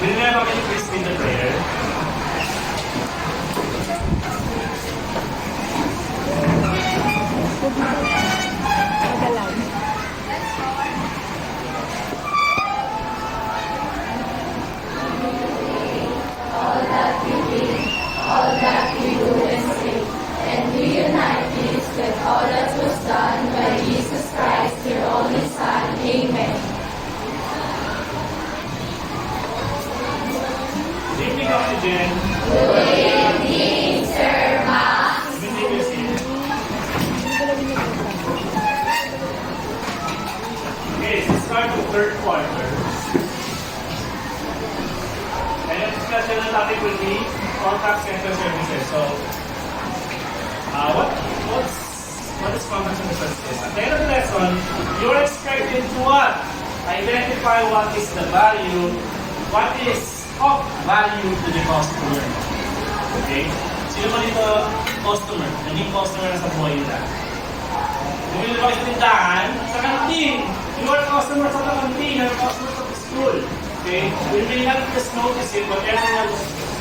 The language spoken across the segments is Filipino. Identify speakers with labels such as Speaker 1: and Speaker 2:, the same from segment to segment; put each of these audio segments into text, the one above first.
Speaker 1: Will you have any please in the prayer? Evening, Oxygen. Good evening, Sir Max. Good evening, Sir. Okay, so start the third quarter. And the discussion on topic will be contact center services. So, what is contact center services? At the end of the lesson, you are expected to what? Identify what is the value, what is of value to the customer. Okay? Sino ba dito customer? Naging customer na sa buhay nila. Bumili ba sa tindahan? Sa kantin. You are customer sa kantin, you are customer sa school. Okay? We may not just notice it, but everyone,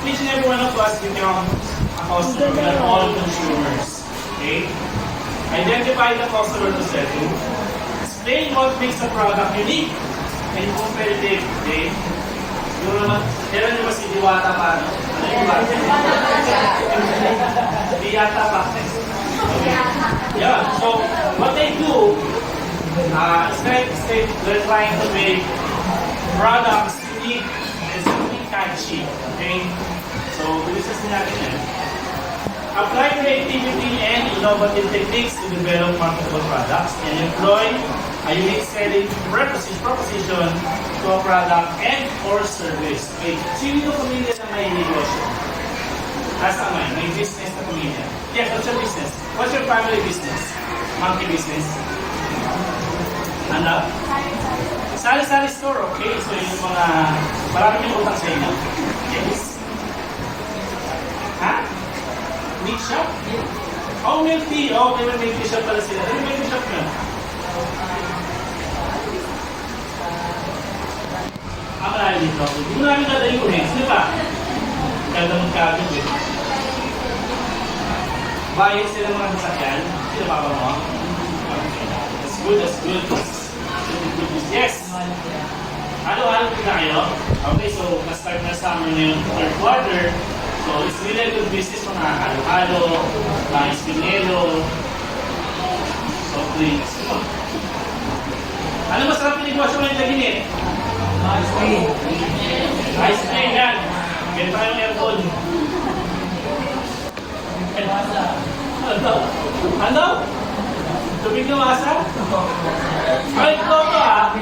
Speaker 1: each and every one of us become a customer. We are all consumers. Okay? Identify the customer to sell to. Explain what makes a product unique and competitive. Okay? Yung naman, meron nyo ba si Diwata pa? Ano yung ba? Diwata pa. Okay. Yeah, so what they do, they're trying to make products unique and something catchy. Okay? So, bilisan natin yan. Apply creativity and innovative techniques to develop marketable products and employ a unique selling proposition to a product and or service. Okay, sino yung pamilya na may negosyo? Asa may business na pamilya. Yes, what's your business? What's your family business? Monkey business? Ano? Sari-sari store, okay? So yung mga, marami yung utang sa inyo. Yes. Ha? Milk shop? Oh, milk tea. Oh, may milk tea shop pala sila. Ano yung milk tea shop yun? Marami dito. Hindi mo namin dadayuhin. Sino ba? Ganda mong kagod eh. Bayad sila mga sasakyan. Sino ba mo? Okay. That's good, that's good. Yes! Halo-halo na kayo. Okay, so na-start na summer na yung third quarter. So it's really a good business mga halo-halo, mga espinelo, soft drinks. Ano masarap yung negosyo ngayon sa ginit? Ice cream. Ice cream yan. Ganito kayong aircon. Ano? Tubig na masa? Ay, ito ba?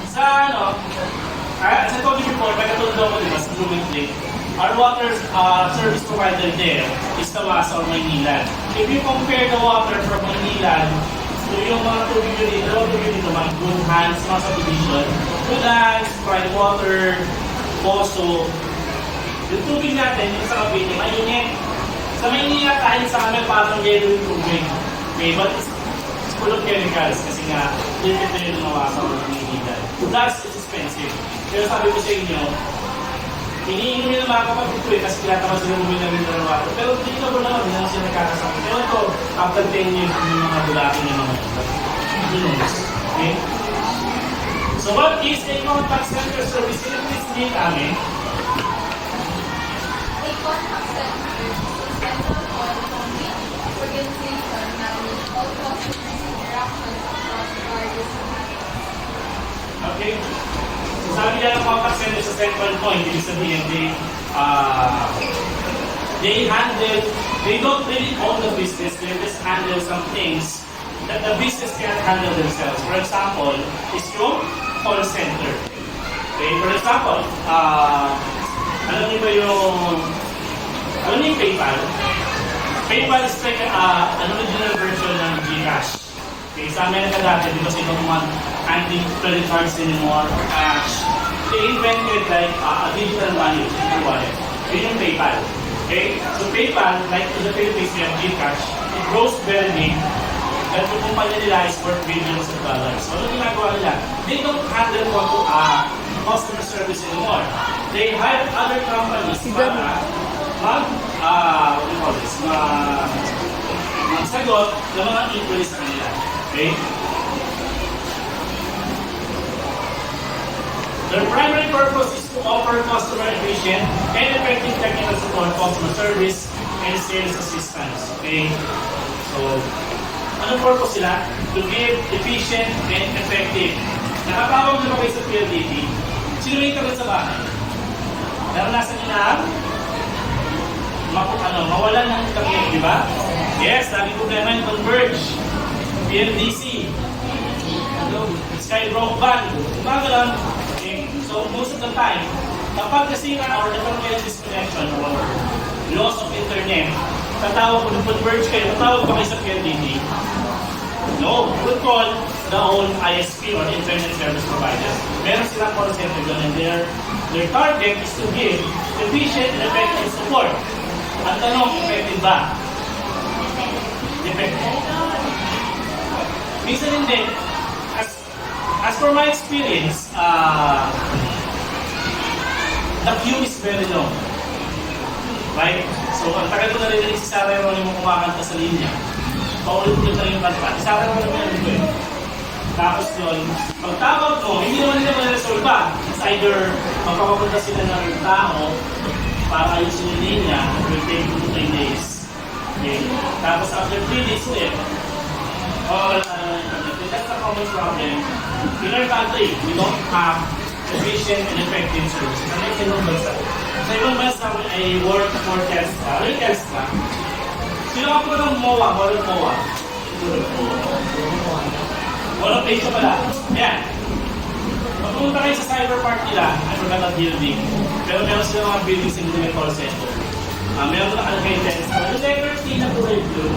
Speaker 1: Sa ano? Sa Toby before, nagkatulog ako diba sa Blooming Lake. Our water service provider there is Tawasa or Maynilan. If you compare the water from Maynilan to yung mga tubig nyo dito, mga Good Hands, mga subdivision, Good Hands, Pride Water, Poso, yung tubig natin, yung sa Cavite, mainit. Sa Maynila, kahit sa amin, parang yellow yung tubig. Okay, but it's full of chemicals kasi nga, limited na yung nawasa ko ng Maynila. Plus, it's expensive. Pero sabi ko sa inyo, iniinom nila mga kapatid ko kasi pinatakas sila bumili ng mineral water. Pero dito ko naman, hindi naman sila nagkakasama. Pero ito, after 10 years, yung mga bulakin yung mga okay? So what is a contact center service? Please name namin.
Speaker 2: A contact center is a central point from which organization manage all customer interactions across various markets.
Speaker 1: Okay? So sabi nila ng contact center sa central point, ibig sabihin, they don't really own the business, they just handle some things that the business can't handle themselves. For example, is yung call center. Okay, for example, alam niyo ba yung PayPal? PayPal is like an original version ng GCash. Okay, sa Amerika dati, because they don't want anti-credit cards anymore or cash, they invented like a digital money, wallet. Yun yung PayPal. Okay? So PayPal, like to the Philippines, we have GCash. It grows very big. Dahil yung kumpanya nila is worth billions of dollars. So, ano ginagawa nila? They don't handle customer service anymore. They hire other companies para what do you call this? Magsagot ng mga inquiries sa kanila. Okay? Their primary purpose is to offer customer efficient and effective technical support, customer service, and sales assistance. Okay? So, anong purpose sila? To give efficient and effective. Nakatawag na ba kayo sa PLDT? Sino may internet sa bahay? Naranasan nyo na mawalan ng internet, di ba? Yes, lagi problema yung Converge, PLDC, Sky Broadband, diba gano'n? Okay. So, most of the time, kapag kasi or nagkaroon disconnection or loss of internet, tatawag ko ng Converge kayo, tatawag pa kayo sa PLDT. No, we would call the whole ISP or Internet Service Provider. Meron silang call center doon and their target is to give efficient and effective support. Ang tanong, effective ba? Effective. Minsan hindi. As for my experience, the queue is very long. Right? So, ang tagal ko narinig si Sarah Ronnie mo kumakanta sa linya. Paulit-ulit na yung kanta. Si Sarah Ronnie mo yan ito. Tapos yun, pagtawag mo, hindi naman nila ma-resolve ba? It's either magpapapunta sila ng tao para ayusin yung linya, it will take 2 to 3 days. Okay? Tapos after 3 days ulit, that's the common problem. In our country, we don't have efficient and effective services. Ano yung sinong bansa? Sa ibang bansa, ay work for Tesla. Ano yung Tesla? Sino ka po ng MOA? Walang MOA? Walang page pala. Yan. Pagpunta kayo sa cyber park nila, I forgot the building. Pero meron sila mga buildings in the call center. Meron ko nakalagay Tesla. The letter T na kulay blue,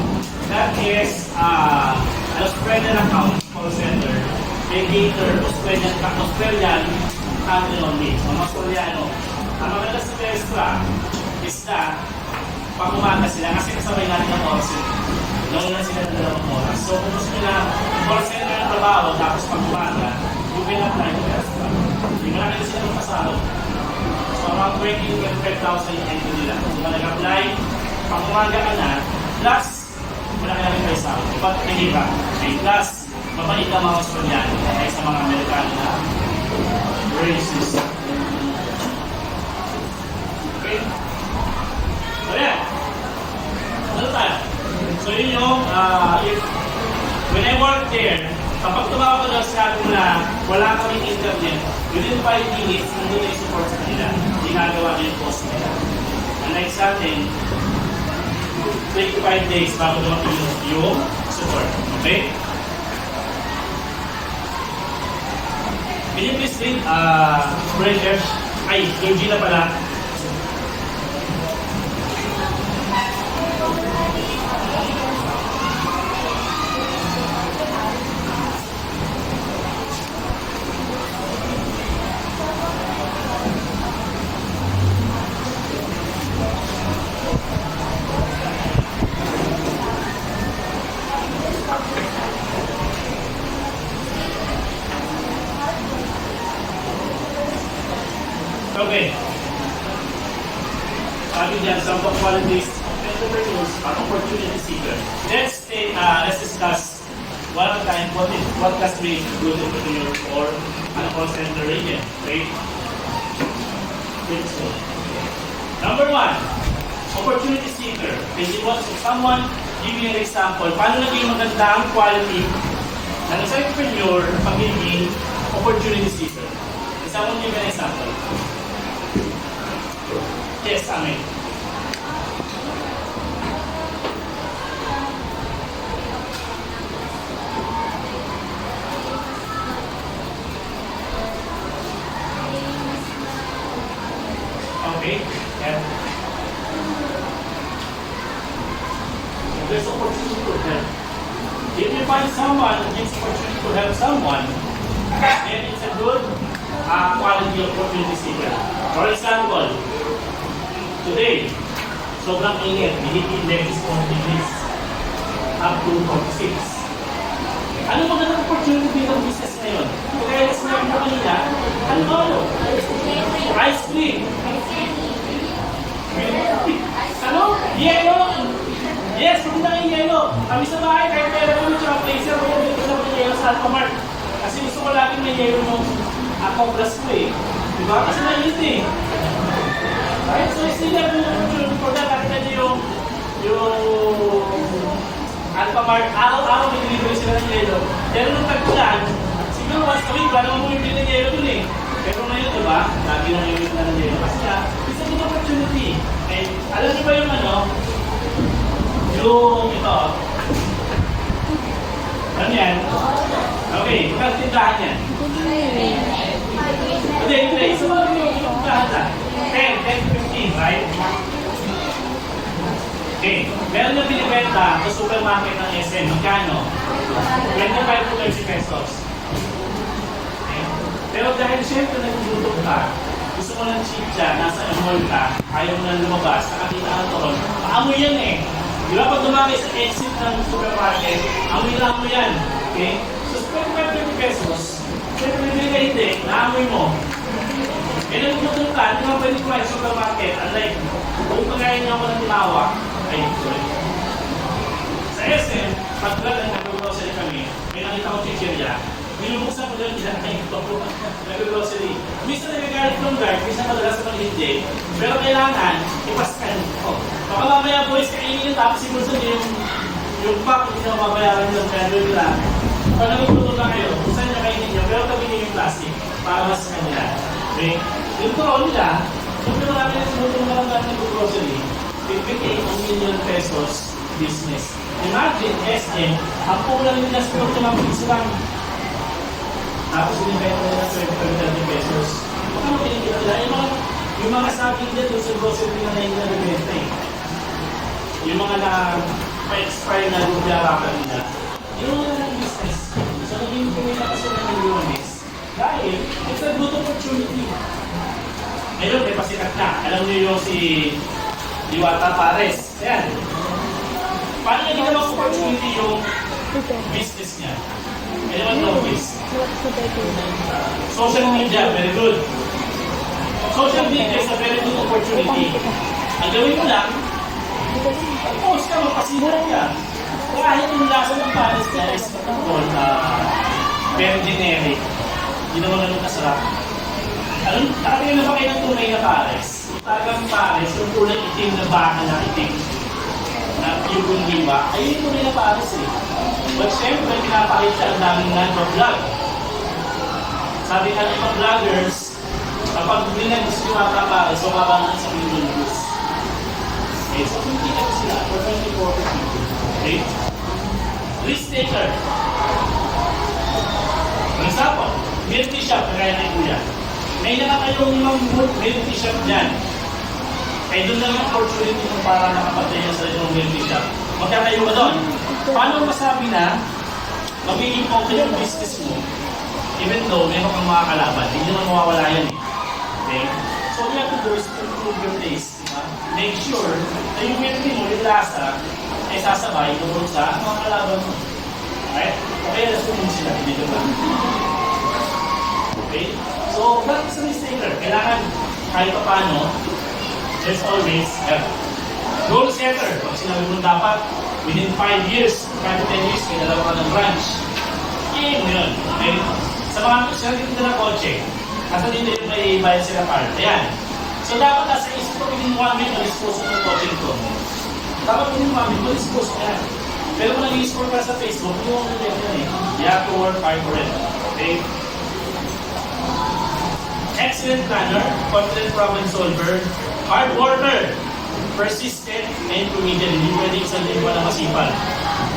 Speaker 1: that is an Australian account call center. They cater Australian country only. Mga Australiano. Ang maganda sa Tesla is that pag umaga sila, kasi kasabay natin ang call center. Nauna sila ng 2 oras. So kung gusto nila call center ng trabaho, tapos pag umaga, you can apply to Tesla. Hindi mo na kasi sila magpasalo. So around 20 to 25,000 yung entry nila. So kung nag-apply, pag umaga ka na, plus, wala ka namin kayo sa akin. But mahirap. Okay, plus, mabalik ang mga Australiano kaya sa mga Amerikano na racist. Okay? So yan. Ano tayo? So yun yung, when I work there, kapag tumawag ko daw sa akin na wala kaming internet, within 5 minutes, nandun na yung support sa kanila. Ginagawa na yung post nila. Unlike sa atin, 25 days bago dumating yung support. Okay? Can you please read, Bridges? Ay, Georgina pala. Okay. Sabi diyan, some of qualities of entrepreneurs are opportunity seekers. Let's discuss one at a time what does make a good entrepreneur or an call center agent. Okay? Number 1, opportunity seeker. If someone give you an example, paano naging maganda ang quality ng isang entrepreneur pagiging opportunity seeker? Can someone give an example? Yes, amen. Okay. Yeah. There's opportunity to help. If you find someone who gives opportunity to help someone, then it's a good quality of opportunity seeker. For example, today, sobrang init, heat index is 40 degrees up to 46. Ano magandang opportunity bilang business ngayon? Kaya kasi sinabi ko kanina, ano? Ice cream. Ano? Yelo! Yes, maganda yung yelo. Kami sa bahay, kahit meron kami tsaka placer, maganda ko ng yelo sa Alphamart. Kasi gusto ko laging may yelo nung Aquablas ko eh. Diba? Kasi nailit eh. Right? So, still have yung opportunity for that. Nakita niyo yung Alphamart, araw-araw may delivery sila ng yelo. Pero nung tag-ulan, siguro once a week, wala naman bumibili ng yelo dun eh. Pero ngayon, diba? Lagi nang yung na ng yelo. Kasi nga, it's a good opportunity. Okay? Alam niyo ba yung ano? Yung ito. Ano yan? Okay, magkano tindahan yan? Hindi. So, ano yung tindahan na? 10 to 15, right? Okay, meron yung binibenta sa supermarket ng SM. Magkano? 25 to 30 pesos. Okay? Pero dahil siyempre nagluto ka, gusto mo ng chicha, nasa mall ka, ayaw mo na lumabas, nakakita ka doon, maamoy yan eh. Di ba pag dumami sa exit ng supermarket, amoy lang mo yan. Okay? So, 25 pesos, siyempre bibili ka hindi, naamoy mo. Eh, nagluto ka, hindi mo pwede kumain sa supermarket, unlike, kung pagkain niya ako ng tinawag, ay, sorry. Sa SM, pag nag-grocery kami, may nakita ko chichirya, binubuksan ko doon dyan ay nag-grocery. Minsan nagagalit ng guard, minsan madalas naman hindi. Pero kailangan, ipaskan ko. Baka mamaya boys, kainin yun, tapos siguro sa yung pack, hindi na mabayaran yun, kaya doon nila. Pag nagluto na kayo, kung saan niya kainin nyo, pero tabi niyo yung plastic para mas kanila. Okay? Yung turo nila, kung marami na sinuto na lang natin nag-grocery, 58 million pesos business. Imagine, SM, ang pulang nila sa mga piso lang. Tapos sinibenta nila 20 pesos. Ano kinikita nila? Yung mga saging dito sa grocery na naibenta eh. Yung mga na-expire na lubyarakan nila. Yung mga ng business. So naging kumita kasi ng milyones. Dahil, it's a good opportunity. Ngayon, may pasikat na. Alam niyo yung si Diwata Pares. Ayan. Paano niya ginawang opportunity yung business niya? Anyone know this? Social media, very good. Social media is a very good opportunity. Ang gawin mo lang, post ka, magpasikat ka. Kahit yung lasa ng Pares niya is very generic. Hindi naman ganun kasarap. Alam, nakatingin na ba kayo ng tunay na Pares? Talagang Pares, yung kulay itim na baka na itim. Na yung liwa, ay yung tunay na Pares eh. But syempre, pinapakita ang daming nag-vlog. Sabi nga ng mga vloggers, kapag binagis yung mga Pares, so mabangan sa million views. Okay, so hindi ka sila for 24 people. Okay? Risk taker. For example, milk tea shop, kagaya ng kuya. May nakatayong mga milk tea shop dyan. Ay doon lang ang opportunity mo para nakapatay sa yung milk tea shop. Magkatayo ka doon. Paano masabi na magiging okay yung business mo? Even though meron kang mga kalaban, hindi naman mawawala yan eh. Okay? So what you have to do is to improve your taste. Diba? Make sure na yung milk tea mo, yung lasa, ay sasabay doon sa mga kalaban mo. Right? Okay, nasunin sila. Dito ba? Okay? So, that is a mistaker. Kailangan kahit pa paano, there's always a goal setter. Pag sinabi mo dapat, within 5 years, 5 to 10 years, may dalawa ka ng branch. Aim mo yun. Okay? Sa mga sila dito na kotse, kasi dito yung may bayad sila card. Ayan. So, dapat nasa isip ko, within 1 week, na-dispose ng kotse ko. Dapat within 1 week, na-dispose ko yan. Pero kung nag-i-score ka sa Facebook, yung ano yan eh. You have to work hard for it. Okay? Excellent planner, confident problem solver, hard worker, persistent, and committed. Hindi pwede isang lingwa na masipag.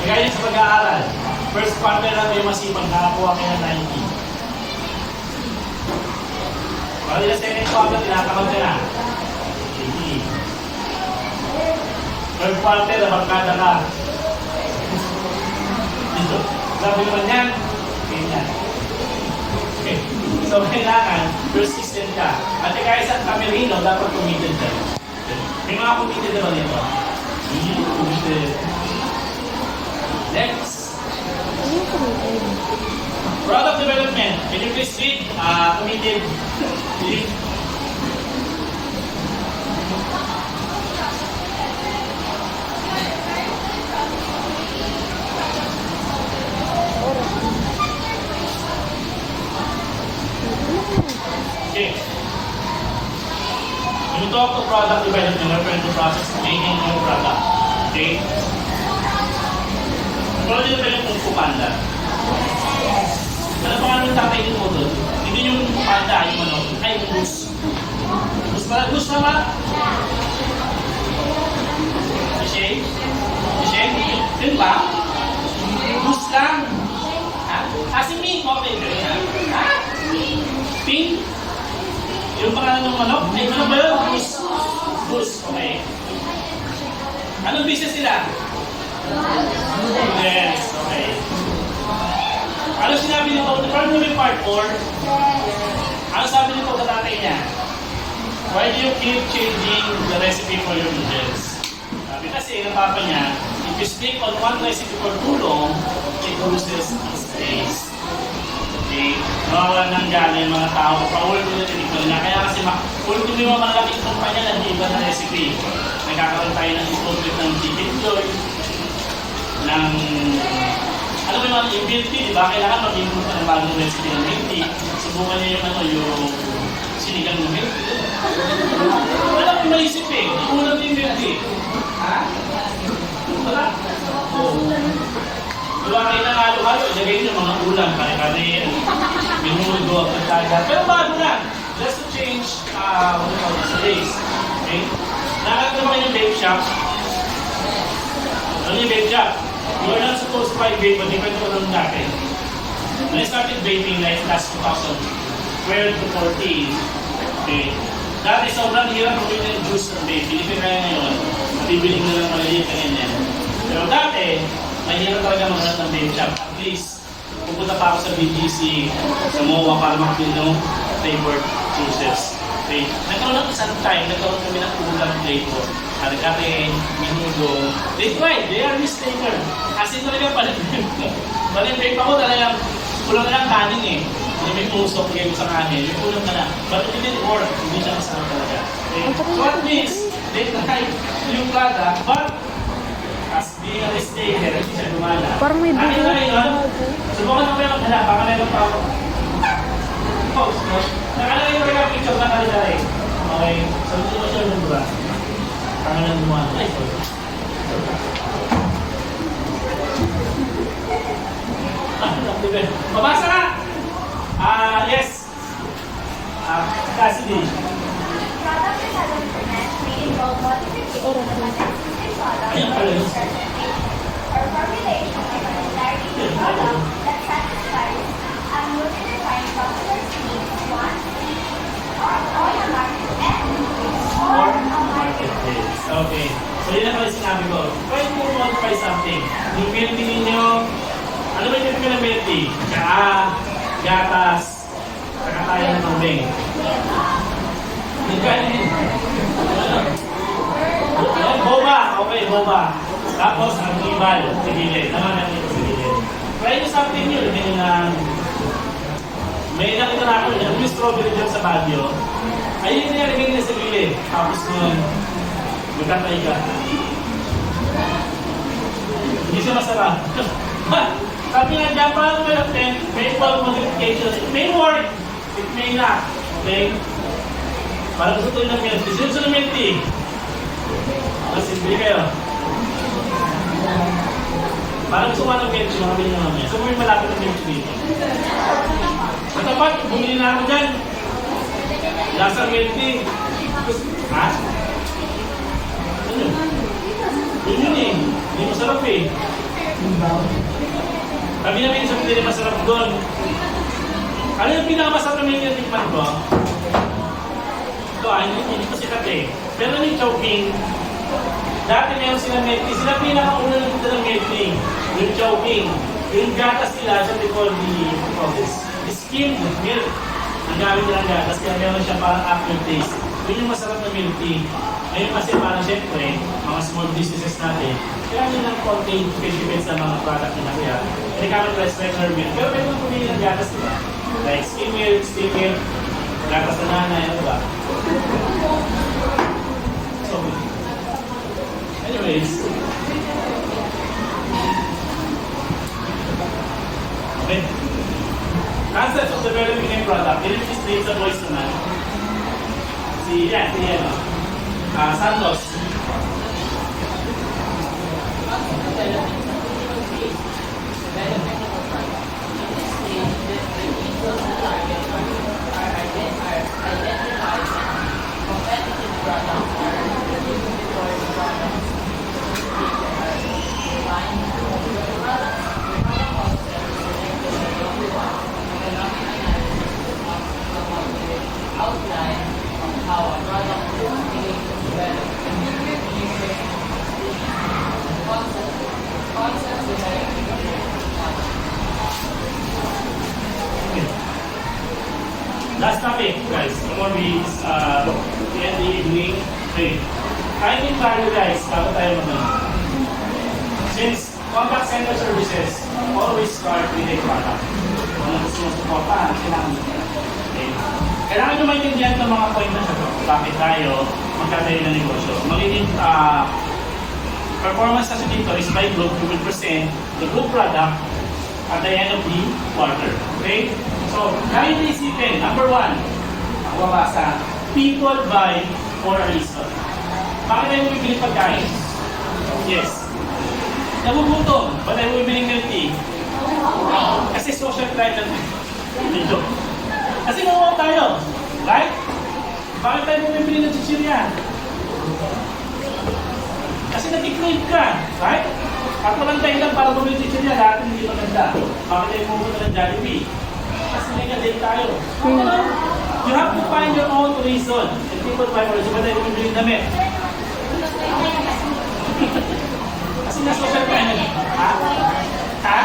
Speaker 1: Kaya sa pag-aaral, first quarter lang may masipag, nakakuha kayo ng 90. Pag nila second quarter, tinakamag ka na. 80. Third quarter, nabagkada ka. Dito. Sabi naman yan, ganyan. Okay. So, kailangan, persistent ka. At kaya sa Camerino, dapat committed ka. May mga committed naman dito. Hindi committed. Next. Product development. Can you please read? Committed. Read. Okay. When you talk to product development, we're referring to process of making new product. Okay? Product development kung Fu Panda. Ano pangalan ng tatay mo doon? Hindi yung panda, yung ano, ay yung goose. Goose pala, goose naman. Michelle? Michelle? Yun ba? Goose lang. Ha? Ah, si Ming. Okay, okay. Ha? Pink? Yung pangalan ng manok? Ay, ano ba yun? Goose. Goose, okay. Anong business nila? Yes, okay. Ano sinabi ni Paul? Part mo yung part 4? Ano sabi ni Paul sa tatay niya? Why do you keep changing the recipe for your noodles? Sabi kasi, ng papa niya, if you stick on one recipe for too long, it loses its taste. Okay? Nawawala ng gana yung mga tao. Pa-ulit-ulit yung nila. Kaya kasi ulit-ulit yung mga malaking kumpanya na iba na recipe. Nagkakaroon tayo ng improvement ng chicken joy, ng ano ba yung milk tea, di ba? Kailangan mag-improve ng bagong recipe ng milk tea. Subukan niyo yung ano, yung sinigang ng milk tea. Wala kong maisip eh. Ulam yung milk tea. Ha? Wala? Wala kayo ng halo-halo. Ilagay niyo mga ulam, kare-kare, minudo, pagkaga. Pero bago na. Just to change, what do you call this, taste. Okay? Nakakita ba kayo ng bake shop? Ano yung bake shop? You are not supposed to buy vape, but depende ko lang dati. When I started vaping like last 2012 to 14, okay, dati sobrang hirap bumili ng juice ng vape. Hindi ko kaya ngayon, mabibili mo na lang maliliit na ganyan. Pero dati, mahirap talaga maghanap ng vape shop. At least, pupunta pa ako sa BGC, sa MOA para makabili ng flavored juices. Okay. Nagkaroon ng isang time, nagkaroon kami ng ulam flavor. Kare-kare, minudo. They tried, they are mistaken. As in talaga palit-vape ako talaga, kulang na lang kanin eh. May pusok kayo sa kanin, may kulang na lang. But it didn't work, hindi siya masarap talaga. Okay. So at least, they tried yung product, but as being a mistaken, hindi siya gumana.
Speaker 3: Parang may
Speaker 1: Akin na
Speaker 3: bigay.
Speaker 1: ngayon, subukan mo yung maghanap, baka meron pa ako. Post, no? Nakalagay ko yung picture na kalilaray. Okay, so hindi mo siya yung dura. Pangalan mo ano? Ay, sorry. Pabasa ka! Yes. Cassidy.
Speaker 2: Product development may involve modification of an existing product
Speaker 1: Ayan pala yun.
Speaker 2: or formulation of an entirely new product that satisfies a newly defined customer's needs, wants, or a market or a marketplace.
Speaker 1: Okay. So yun na pala sinabi ko. Pwede mo modify something. Yung milk tea ninyo, ano ba yung typical na milk tea? Gatas, saka tayo ng tubig. Nagkain. Boba. Okay, boba. Tapos, ang ibal, sa gilid. Naman ang ito sa gilid. Try nyo something nyo. Lagyan nyo ng... May nakita na ako, yung strawberry dyan sa Baguio. Ayun na lagyan nyo sa gilid. Tapos nun, magkatay ka. Hindi siya masarap. Sabi nga dyan, parang may 12 modifications. It may work. It may not. Okay? Parang gusto tayo ng milk tea. Sino gusto ng milk tea? Mas hindi kayo. Parang gusto nga ng milk tea, makabili na namin. So may malapit ng milk tea dito. Matapat, bumili na ako dyan. Lasang milk tea. Ha? Ano yun? Yun yun eh. Hindi masarap eh. Sabi namin sa hindi masarap doon. Ano yung pinakamasarap na milk tea tikman ko? Ito hindi ko sikat eh. Pero yung Chowking, dati meron silang milk tea. Sila pinakauna ng punta ng milk tea. Yung Chowking. Yung gatas nila, siya they call the skimmed milk. Ang gamit nilang gatas, kaya meron siya parang aftertaste. Yun yung masarap na milk tea. Ngayon kasi parang syempre, mga small businesses natin, kailangan nyo ng konting depends sa mga product nila. Kaya, hindi ka mag-respect her milk. Pero pwede mong pumili ng gatas, diba? Like skim milk, steam milk, gatas na nanay, ano ba? So, anyways, okay. Concepts of developing a product. Illustrate sa voice naman. Si Santos.
Speaker 3: Outline of how a product is being developed. Concepts developing a product.
Speaker 1: Last topic, guys. Before we end the evening. Okay. Finding value, guys. Bago tayo since contact center services always start with a product. Kung gusto mo supportahan, kailangan mo. Okay. Kailangan nyo maintindihan ng mga point na ito. Bakit tayo magkatayo ng negosyo. Magiging performance kasi dito is by group, you will present the group product at the end of the quarter. Okay? So, kaya nyo isipin, number one, ang babasa, people buy for a reason. Bakit tayo bumibili pagkain? Yes. Nagugutom, ba't tayo bumibili milk tea? Kasi social climate dito. Kasi mawaw tayo, right? Bakit tayo bumibili ng chichirya? Kasi nag-crave ka, right? At walang dahilan para bumili ng chichirya, lahat hindi maganda. Bakit tayo pumunta ng Jollibee? Kasi may kadate tayo. You have to find your own reason. And people buy for reason, ba't tayo bumibili ng damit? Kasi na social climate. Ha? Ha?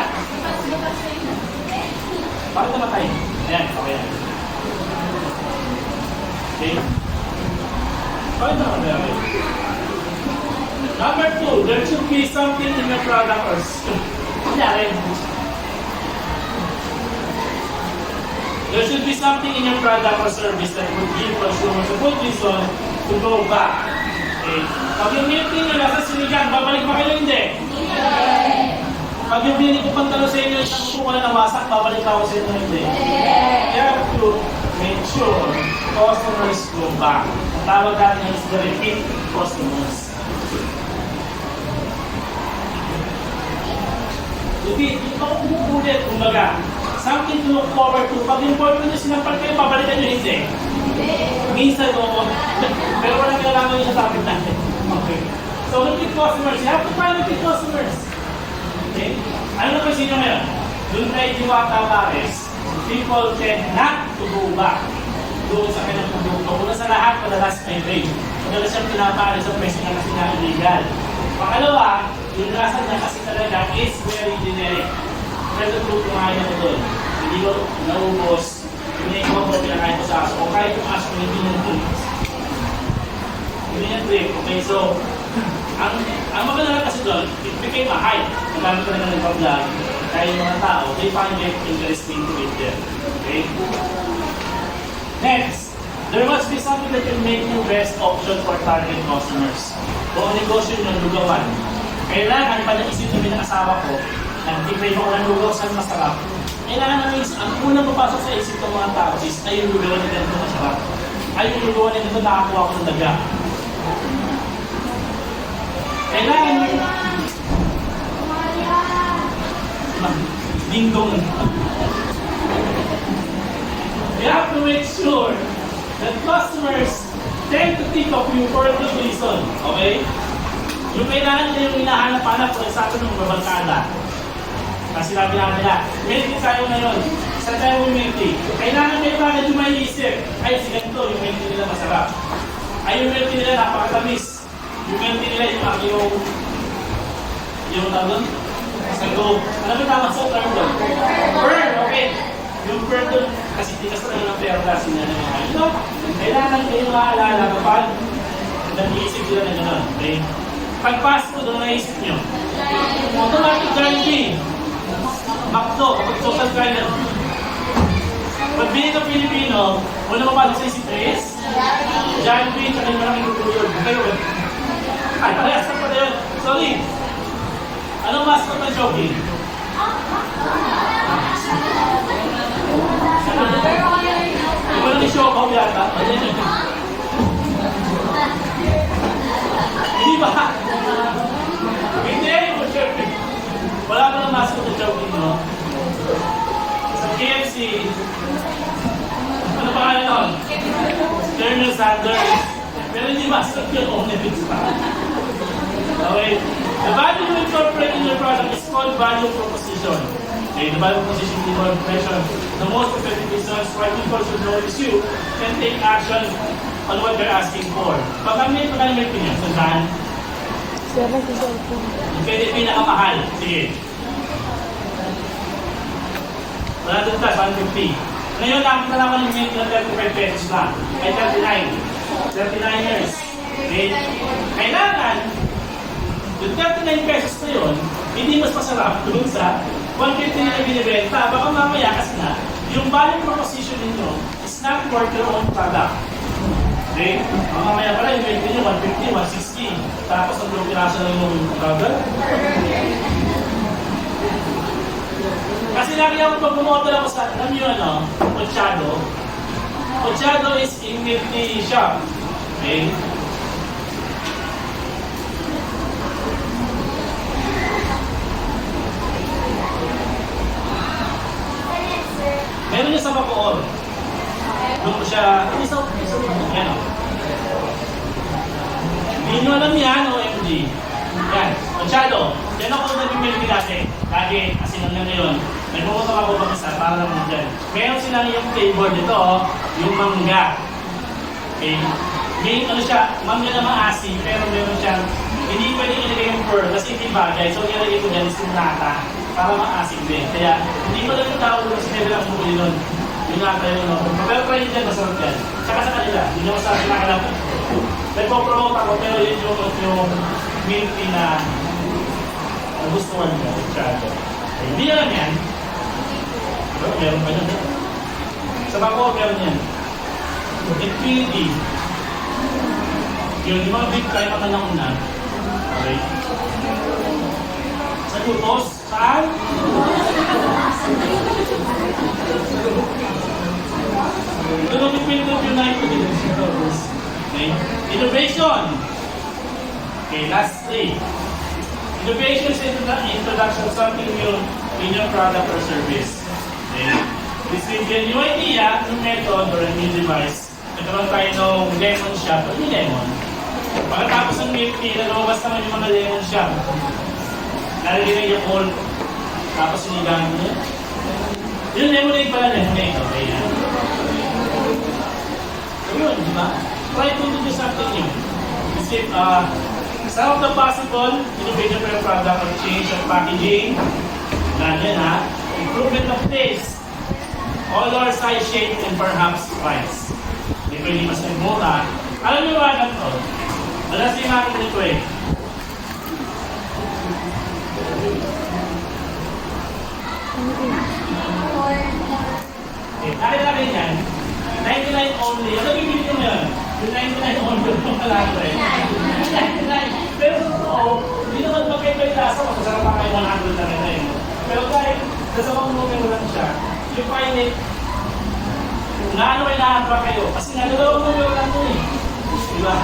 Speaker 1: Bakit namatay? Ayan, okay. Okay? Bakit namatay? Number two, there should be something in your product or kunyari. There should be something in your product or service that would give consumers a good reason to go back. Okay? Pag yung milk tea nyo nasa sinigang, babalik ba kayo hindi? Pag yung binili ko pantalo sa inyo, isang upo ka na nawasak, babalik ako sa inyo hindi? You have to make sure customers go back. Ang tawag natin is the repeat customers. Repeat, hindi ako umuulit, kumbaga. Something to look forward to. Pag yung boyfriend nyo sinampal kayo, babalikan nyo hindi? Minsan oo. Pero walang kailangan nyo sa topic natin. Okay. So, repeat customers. You have to find repeat customers. Okay? Ano na pansin nyo ngayon? Doon tayo diwata pares. People tend not to go back doon sa kanyang produkto. Una sa lahat, madalas may rate. Madalas siyang pinapares sa presyo na kasi na illegal. Pangalawa, yung rasa niya kasi talaga is very generic. Pero produkto nga niya ko doon. Hindi ko naubos. Hindi ko ako pinakain ko sa aso. O kahit yung aso, hindi niya doon. Hindi niya trip. Okay, so, ang maganda lang kasi doon, it became a hype. Nagamit ko na ng pag-vlog. Kaya yung mga tao, they find it interesting to eat there. Okay? Next, there must be something that can make you best option for target customers. Kung ang negosyo nyo, lugawan. Kailangan pa naisip namin ng asawa ko, nag-crave ako ng lugaw saan masarap. Kailangan namin, ang unang papasok sa isip ng mga tao is, ay yung lugawan na ganito masarap. Ay yung lugawan na ganito nakakuha ko ng daga. Kailangan nyo, ding-dong. You have to make sure that customers tend to think of you for a good reason. Okay? Yung kailangan nila yung hinahanap-hanap kung sabi ng babalkada. Kasi sinabi namin nila, milk tea tayo ngayon. Saan tayo yung milk tea? Kailangan may bakit yung may isip. Ay, si ganito, yung milk tea nila masarap. Ay, yung milk tea nila napakatamis. Yung milk tea nila yung tawag sago. Ano ba tawag sa term doon? Burn, okay. Yung burn doon, kasi tikas na ng pero kasi na naman. Kailangan kayo maalala kapag nag-iisip sila na gano'n. Okay? Pag fast food, ano naisip nyo? Automatic Jollibee. McDo, kapag social credit. Pag bili ng Pilipino, una mapasok sa isip is Jollibee, tsaka yung maraming tutulog. Kayo, ay, parehas na pala yun. Sorry. Anong mascot ng Jollibee? Iba lang yung show yata. Hindi ba? Hindi, syempre. Wala pa ng mascot ng Jollibee, no? Sa KFC, ano pangalan nun? Colonel Sanders. Pero hindi mascot yun, Omnibus pa. Okay. The value you incorporate in your product is called value proposition. Okay, the value proposition is the impression. The most effective reasons why people should notice you and take action on what they're asking for. Pag kami may opinion, sandaan. Pwede pinakamahal. Sige. 100 plus, 150. Ngayon, nakita naman yung milk na 35 pesos lang. Ay 39. 39 years. Okay? Kailangan, yung 39 pesos na yun, hindi mas masarap dun sa 150 na binibenta. Baka mamaya kasi na, yung value proposition ninyo is not for your own product. Okay? Mamaya pala yung benta nyo 150, 160. Tapos ang blue piraso lang yung product. Kasi lagi ako pag bumotol ako sa, alam nyo ano, Ochado. Ochado is in milk tea shop. Okay? Meron niya sa Bacoor. Doon ko siya, yan o. Hindi nyo alam yan, OMG. Yan, Ochado. Yan ako nag-milk dati. Lagi, kasi lang na ngayon. May pumunta ako pa isa, para naman dyan. Meron silang yung flavor dito, yung mangga. Okay? May ano siya, mangga na maasim, pero meron siyang, hindi pwedeng ilagay yung pearl kasi hindi bagay. So, nilagay ko dyan is yung nata para maasim din. Kaya, hindi ko lang yung tawag kasi meron lang bumuli nun. Yung nata yun, no? Pero try nyo dyan, masarap dyan. Tsaka sa kanila, hindi nyo masarap kinakalam. Nagpo-promote ako, pero yun yung milk tea na nagustuhan nyo, Ochado. Okay, hindi na lang yan. Pero meron pa dyan. Sa Bacoor, meron yan. Infinity. Yun, yung mga big time ang nauna. Okay. Sa Tutos, saan? Ito na pipin ko yung night ko din. Okay. Innovation. Okay, last three. Innovation is introduction of something new in your product or service. Okay. This will be a new idea, new method, or a new device. Nagkaroon tayo ng lemon shop. Ano yung lemon? Pagkatapos ng milk tea, nalabas naman yung mga lemon shop. Nalagyan na yung cold. Tapos sinigang mo. Yung lemonade pala lemonade. Okay yan. So yun, di ba? Try to do something new. Kasi, some of the possible innovation for your product or change of packaging. Ganyan ha. Improvement of taste. Color, size, shape, and perhaps price. Hindi pwede mas nagmura. Alam niyo ba na ito? Alas yung natin nito eh. Okay, kaya natin yan. 99 only. Ano bibili ko ngayon? Yung 99 only yung kalado eh. 99. Pero totoo, hindi naman magkaiba yung lasa. Masasarap pa kayo 100 na rin eh. Pero kahit nasa mga numero lang siya, you find it, na ano ay lahat ba kayo? Kasi nga, dalawang numero lang ito eh. Diba?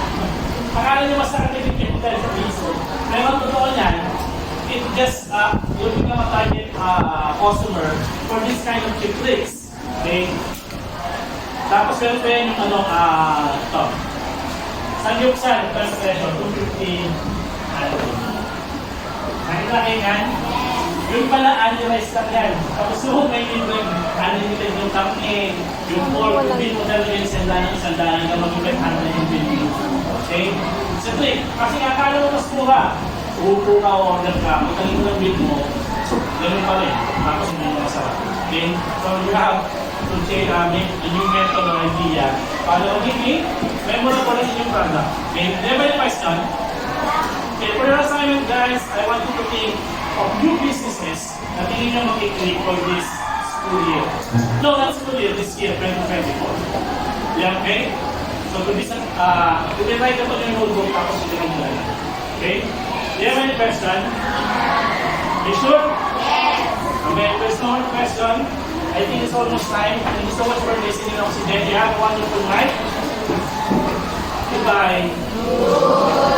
Speaker 1: Akala nyo mas nakatipid dahil sa piso. Pero ang totoo niyan, it just, you'll become a target customer for this kind of cheap tricks. Okay? Tapos meron pa yung ano, ito. Sangyupsan, first pressure, 250. Nakita kayo yan? Yung pala, annualized lang yan. Tapos yung may libre, unlimited yung company, yung pork, yung bin mo talaga yung isang daan hanggang mag-ibig na yung bin mo. Okay? So ito eh, kasi akala mo mas mura. Uupo ka o order ka, magkaling mo ng bin mo, ganun pa rin. Tapos hindi mo masarap. Okay? So you have to a new method or idea para magiging memorable ang inyong product. Okay? Do you have any question? Okay, for your assignment guys, I want you to think of new businesses na tingin nyo mag-click for this school year. No, not school year, this year, 2024. Yeah, okay? So, to divide ito yung notebook tapos ito yung plan. Okay? Do you have any question? You sure?
Speaker 2: Yes.
Speaker 1: Okay, if there's no more question, I think it's almost time. Thank you so much for listening. Oxygen. You have a wonderful night. Goodbye.